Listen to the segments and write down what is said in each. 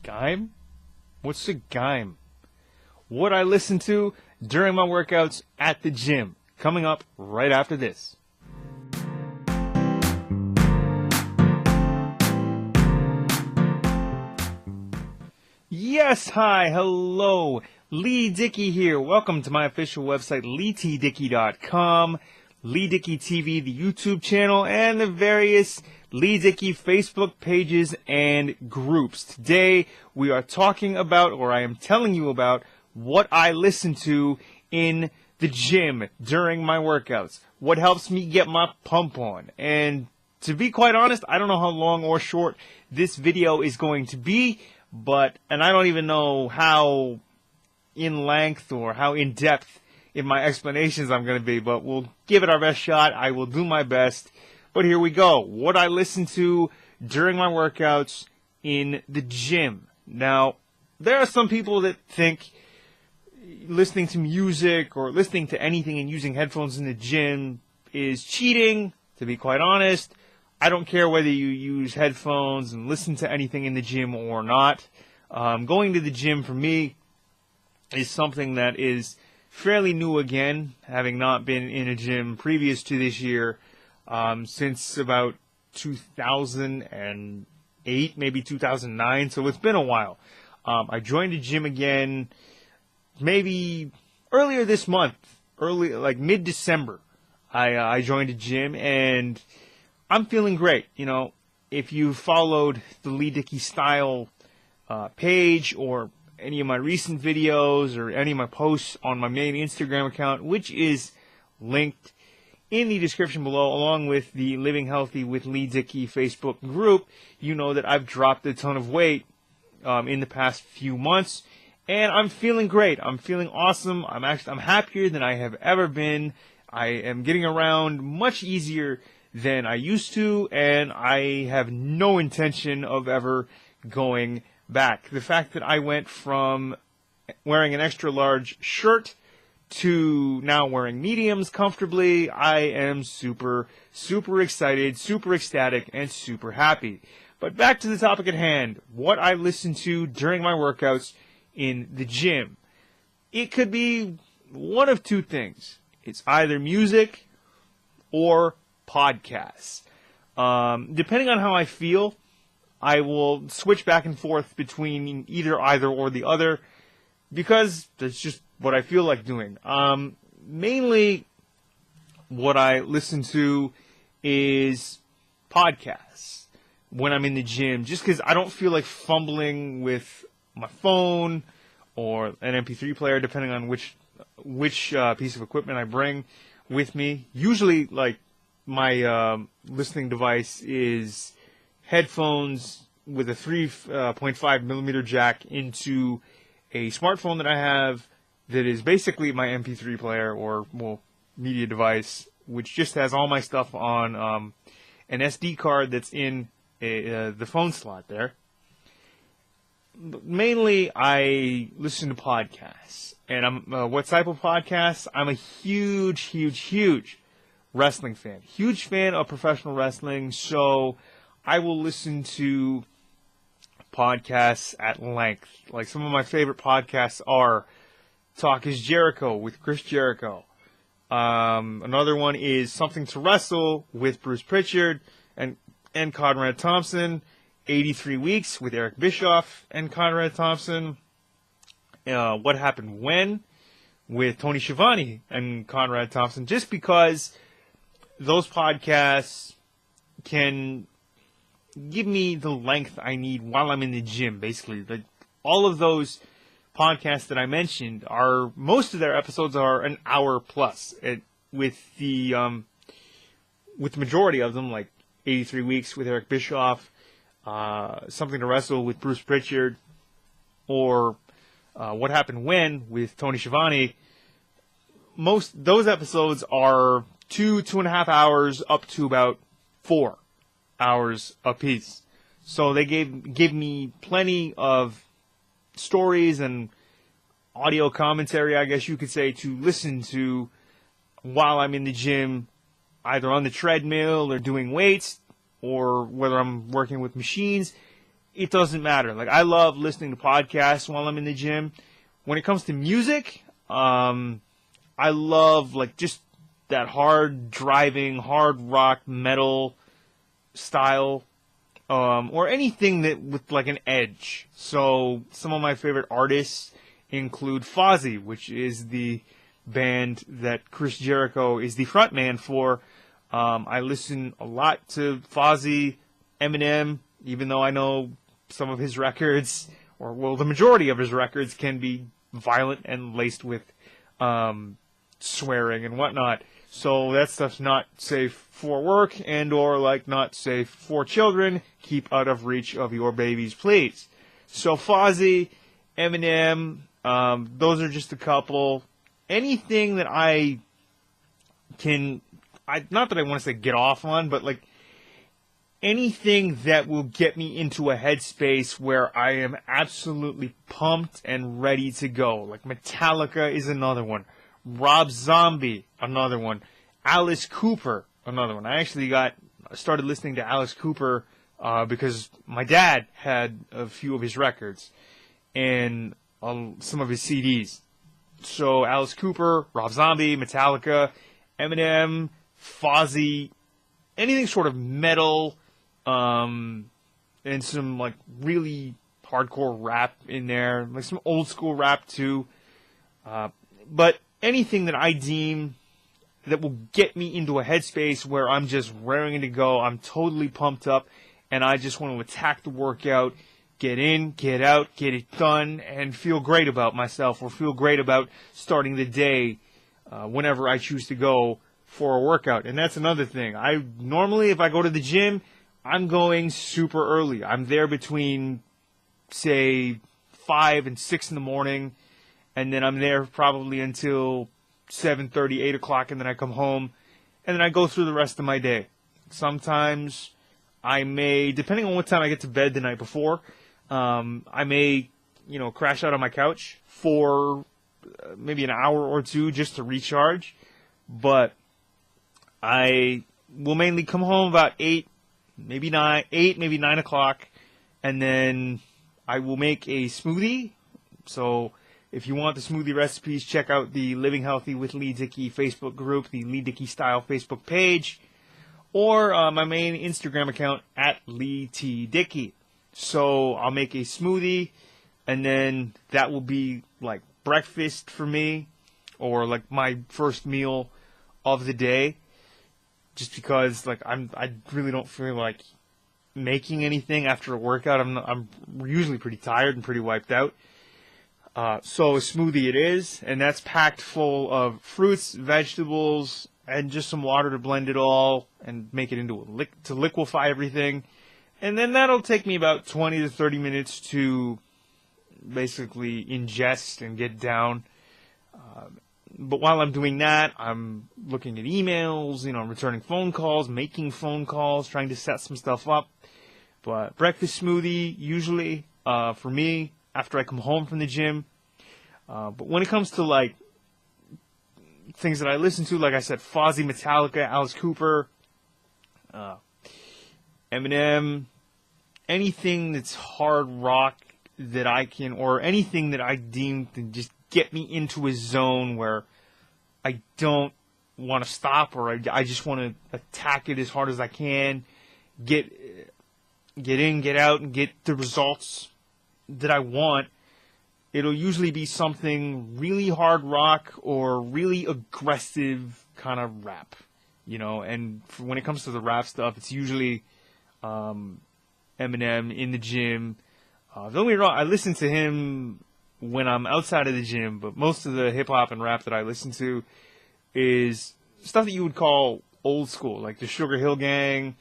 Gime? What's a gime? What I listen to during my workouts at the gym. Coming up right after this. Yes, hi, hello. Leigh Dickey here. Welcome to my official website, LEIGH.com, Leigh Dickey TV, the YouTube channel, and the various Leigh Dickey Facebook pages and groups. Today, we are talking about, or I am telling you about, what I listen to in the gym during my workouts. What helps me get my pump on. And to be quite honest, I don't know how long or short this video is going to be, and I don't even know how in length or how in depth in my explanations I'm going to be, but we'll give it our best shot. I will do my best. But here we go. What I listen to during my workouts in the gym. Now, there are some people that think listening to music or listening to anything and using headphones in the gym is cheating. To be quite honest, I don't care whether you use headphones and listen to anything in the gym or not. Going to the gym for me is something that is fairly new again, having not been in a gym previous to this year since about 2008, maybe 2009, so it's been a while. I joined a gym again maybe earlier this month, like mid-December. I joined a gym, and I'm feeling great. You know, if you followed the Leigh Dickey Style page or any of my recent videos or any of my posts on my main Instagram account, which is linked in the description below, along with the Living Healthy with Leigh Dickey Facebook group, you know that I've dropped a ton of weight in the past few months, and I'm feeling great. I'm feeling awesome. I'm happier than I have ever been. I am getting around much easier than I used to, and I have no intention of ever going back. The fact that I went from wearing an extra large shirt to now wearing mediums comfortably, I am super, super excited, super ecstatic, and super happy. But back to the topic at hand, what I listen to during my workouts in the gym. It could be one of two things. It's either music or podcasts. Depending on how I feel, I will switch back and forth between either or the other, because that's just what I feel like doing. Mainly what I listen to is podcasts when I'm in the gym, just because I don't feel like fumbling with my phone or an MP3 player, depending on which piece of equipment I bring with me. Usually, like, my listening device is headphones with a 3.5 millimeter jack into a smartphone that I have that is basically my MP3 player or media device, which just has all my stuff on an SD card that's in the phone slot there. But mainly, I listen to podcasts, and what type of podcasts? I'm a huge wrestling fan, huge fan of professional wrestling. So I will listen to podcasts at length. Like, some of my favorite podcasts are Talk is Jericho with Chris Jericho. Another one is Something to Wrestle with Bruce Pritchard and Conrad Thompson. 83 Weeks with Eric Bischoff and Conrad Thompson. What Happened When with Tony Schiavone and Conrad Thompson. Just because those podcasts can give me the length I need while I'm in the gym, basically. All of those podcasts that I mentioned most of their episodes are an hour plus. With the majority of them, like 83 Weeks with Eric Bischoff, Something to Wrestle with Bruce Pritchard, or What Happened When with Tony Schiavone, those episodes are 2.5 hours up to about 4 hours apiece. So they give me plenty of stories and audio commentary, I guess you could say, to listen to while I'm in the gym, either on the treadmill or doing weights, or whether I'm working with machines. it doesn't matter. Like, I love listening to podcasts while I'm in the gym. When it comes to music, I love, like, just that hard driving, hard rock, metal style, or anything that with, like, an edge. So, some of my favorite artists include Fozzy, which is the band that Chris Jericho is the frontman for. I listen a lot to Fozzy, Eminem, even though I know some of his records, or well, the majority of his records can be violent and laced with swearing and whatnot. So that stuff's not safe for work and or like not safe for children. Keep out of reach of your babies, please. So Fozzy, Eminem, those are just a couple. Anything that I can, not that I want to say get off on, but like anything that will get me into a headspace where I am absolutely pumped and ready to go. Like Metallica is another one. Rob Zombie, another one. Alice Cooper, another one. I actually started listening to Alice Cooper because my dad had a few of his records and some of his CDs. So Alice Cooper, Rob Zombie, Metallica, Eminem, Fozzy, anything sort of metal, and some like really hardcore rap in there, like some old school rap too. But anything that I deem that will get me into a headspace where I'm just raring to go, I'm totally pumped up, and I just want to attack the workout, get in, get out, get it done, and feel great about myself, or feel great about starting the day whenever I choose to go for a workout. And that's another thing. Normally, if I go to the gym, I'm going super early. I'm there between, say, 5 and 6 in the morning, and then I'm there probably until 7:30, 8 o'clock, and then I come home, and then I go through the rest of my day. Sometimes I may, depending on what time I get to bed the night before, I may, crash out on my couch for maybe an hour or two just to recharge, but I will mainly come home about 8, maybe 9 o'clock, and then I will make a smoothie. So if you want the smoothie recipes, check out the Living Healthy with Leigh Dickey Facebook group, the Leigh Dickey Style Facebook page, or my main Instagram account at Leigh T. Dickey. So I'll make a smoothie, and then that will be like breakfast for me, or like my first meal of the day. Just because like I really don't feel like making anything after a workout. I'm usually pretty tired and pretty wiped out. So a smoothie it is, and that's packed full of fruits, vegetables, and just some water to blend it all and make it into to liquefy everything. And then that'll take me about 20 to 30 minutes to basically ingest and get down. But while I'm doing that, I'm looking at emails, returning phone calls, making phone calls, trying to set some stuff up. But breakfast smoothie, usually, for me, after I come home from the gym. But when it comes to, like, things that I listen to, like I said, Fozzy, Metallica, Alice Cooper, Eminem, anything that's hard rock that I can, or anything that I deem to just get me into a zone where I don't want to stop, or I just want to attack it as hard as I can, get in, get out, and get the results that I want. It'll usually be something really hard rock or really aggressive kind of rap, and when it comes to the rap stuff, it's usually Eminem in the gym. Don't get me wrong, I listen to him when I'm outside of the gym, but most of the hip-hop and rap that I listen to is stuff that you would call old school, like the Sugar Hill Gang,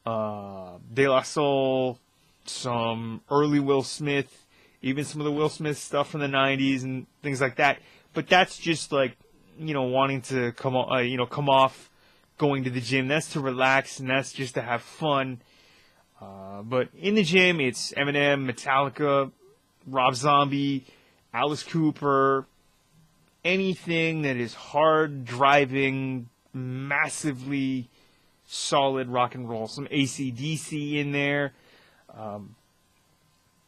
De La Soul, some early Will Smith, even some of the Will Smith stuff from the 90s and things like that. But that's just like, wanting to come off going to the gym. That's to relax, and that's just to have fun. But in the gym, it's Eminem, Metallica, Rob Zombie, Alice Cooper, anything that is hard driving, massively solid rock and roll. Some AC/DC in there.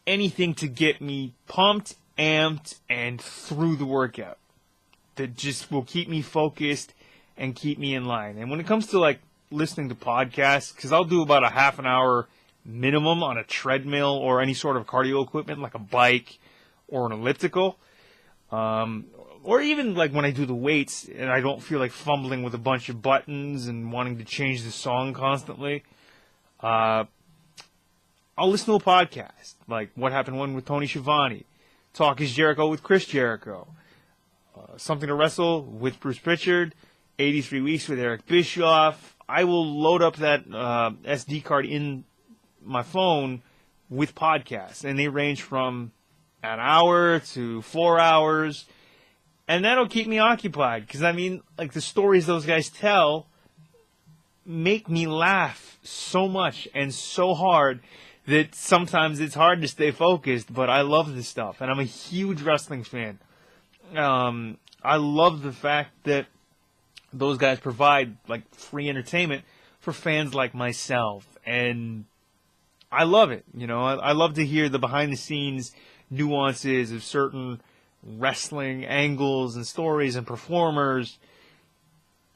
anything to get me pumped, amped, and through the workout. That just will keep me focused and keep me in line. And when it comes to like listening to podcasts, because I'll do about a half an hour minimum on a treadmill or any sort of cardio equipment like a bike or an elliptical, or even like when I do the weights and I don't feel like fumbling with a bunch of buttons and wanting to change the song constantly, I'll listen to a podcast like What Happened When with Tony Schiavone, Talk is Jericho with Chris Jericho, Something to Wrestle with Bruce Pritchard, 83 Weeks with Eric Bischoff. I will load up that SD card in my phone with podcasts, and they range from an hour to 4 hours, and that'll keep me occupied, because, I mean, like, the stories those guys tell make me laugh so much and so hard that sometimes it's hard to stay focused, but I love this stuff, and I'm a huge wrestling fan. I love the fact that those guys provide, like, free entertainment for fans like myself, and I love it. You know, I love to hear the behind-the-scenes nuances of certain wrestling angles and stories and performers,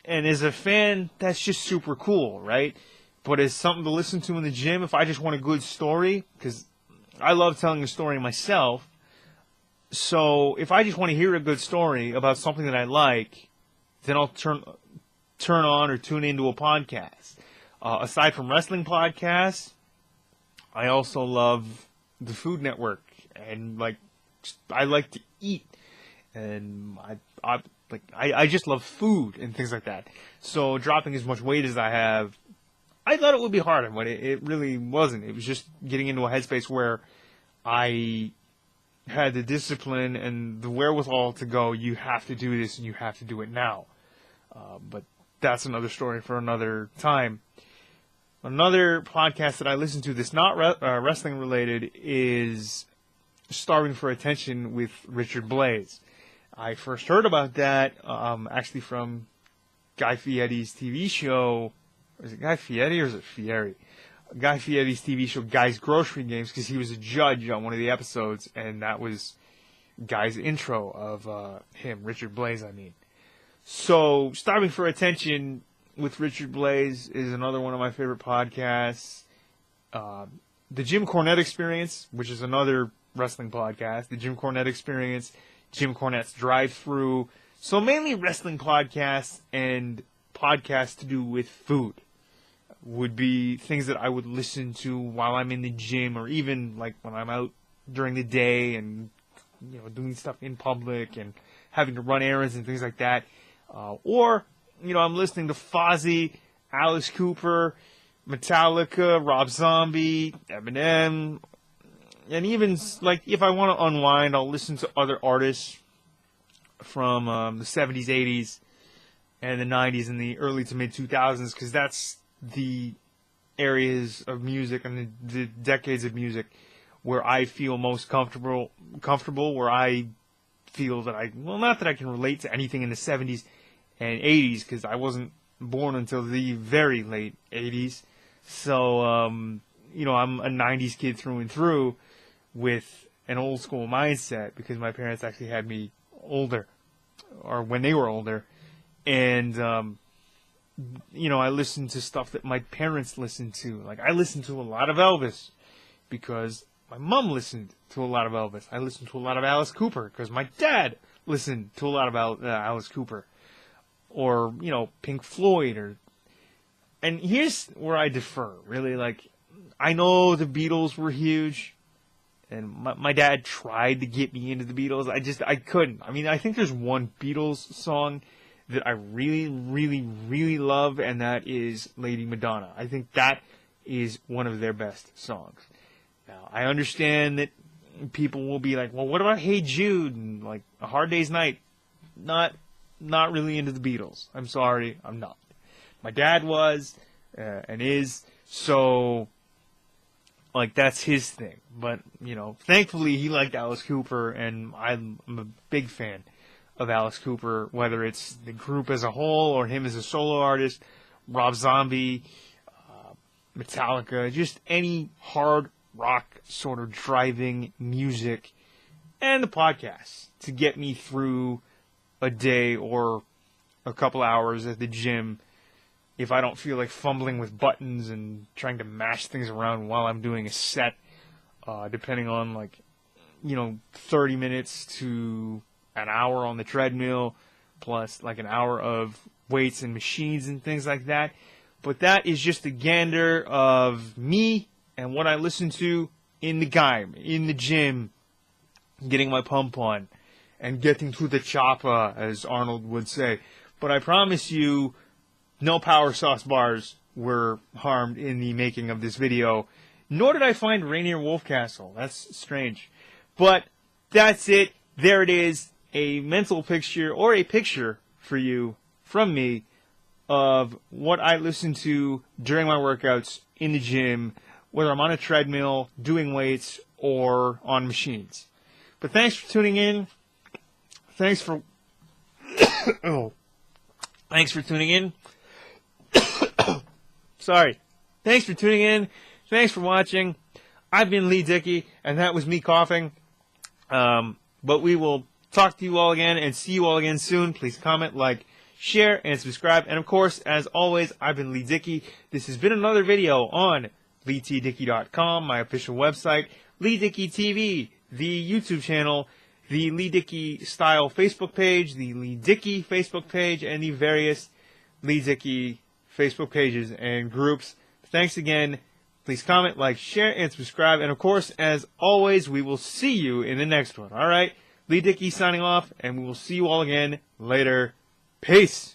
and as a fan, that's just super cool, right? But as something to listen to in the gym, if I just want a good story, because I love telling a story myself, so if I just want to hear a good story about something that I like, then I'll turn on or tune into a podcast. Aside from wrestling podcasts, I also love the Food Network, and like I like to eat, and I just love food and things like that. So dropping as much weight as I have, I thought it would be harder, but it really wasn't. It was just getting into a headspace where I had the discipline and the wherewithal to go, you have to do this and you have to do it now. But that's another story for another time. Another podcast that I listen to that's not wrestling related is Starving for Attention with Richard Blaze. I first heard about that actually from Guy Fieri's TV show. Is it Guy Fieri or is it Fieri? Guy Fieri's TV show, Guy's Grocery Games, because he was a judge on one of the episodes, and that was Guy's intro of him, Richard Blaze, I mean. So, Starving for Attention with Richard Blaze is another one of my favorite podcasts. The Jim Cornette Experience, which is another wrestling podcast. The Jim Cornette Experience, Jim Cornette's Drive-Thru. So mainly wrestling podcasts and podcasts to do with food would be things that I would listen to while I'm in the gym, or even like when I'm out during the day and, you know, doing stuff in public and having to run errands and things like that. Or, you know, I'm listening to Fozzy, Alice Cooper, Metallica, Rob Zombie, Eminem, and even, like, if I want to unwind, I'll listen to other artists from the 70s, 80s, and the 90s and the early to mid-2000s, because that's the areas of music and the decades of music where I feel most comfortable, where I feel that not that I can relate to anything in the 70s and 80s, because I wasn't born until the very late 80s. So, you know, I'm a 90s kid through and through with an old school mindset, because my parents actually had me older, or when they were older. And, you know, I listened to stuff that my parents listened to. Like, I listened to a lot of Elvis because my mom listened to a lot of Elvis. I listened to a lot of Alice Cooper because my dad listened to a lot of Alice Cooper. Or, you know, Pink Floyd. And here's where I defer, really. Like, I know the Beatles were huge, and my dad tried to get me into the Beatles. I couldn't. I mean, I think there's one Beatles song that I really, really, really love, and that is Lady Madonna. I think that is one of their best songs. Now, I understand that people will be like, well, what about Hey Jude and, like, A Hard Day's Night? Not really into the Beatles. I'm sorry, I'm not. My dad was, and is, so, like, that's his thing. But, you know, thankfully he liked Alice Cooper, and I'm a big fan of Alice Cooper, whether it's the group as a whole or him as a solo artist, Rob Zombie, Metallica, just any hard rock sort of driving music, and the podcast to get me through a day or a couple hours at the gym if I don't feel like fumbling with buttons and trying to mash things around while I'm doing a set, depending on 30 minutes to an hour on the treadmill, plus like an hour of weights and machines and things like that. But that is just a gander of me and what I listen to in the gym, getting my pump on and getting to the chopper, as Arnold would say. But I promise you, no power sauce bars were harmed in the making of this video, nor did I find Rainier Wolfcastle. That's strange. But that's it. There it is. A mental picture, or a picture for you from me, of what I listen to during my workouts in the gym, whether I'm on a treadmill, doing weights, or on machines. But thanks for tuning in. Thanks for tuning in. Sorry. Thanks for tuning in. Thanks for watching. I've been Leigh Dickey, and that was me coughing. But we will talk to you all again and see you all again soon. Please comment, like, share, and subscribe. And of course, as always, I've been Leigh Dickey. This has been another video on LeighTDickey.com, my official website, Leigh Dickey TV, the YouTube channel, the Leigh Dickey Style Facebook page, the Leigh Dickey Facebook page, and the various Leigh Dickey Facebook pages and groups. Thanks again. Please comment, like, share, and subscribe. And of course, as always, we will see you in the next one. All right? Leigh Dickey signing off, and we will see you all again later. Peace.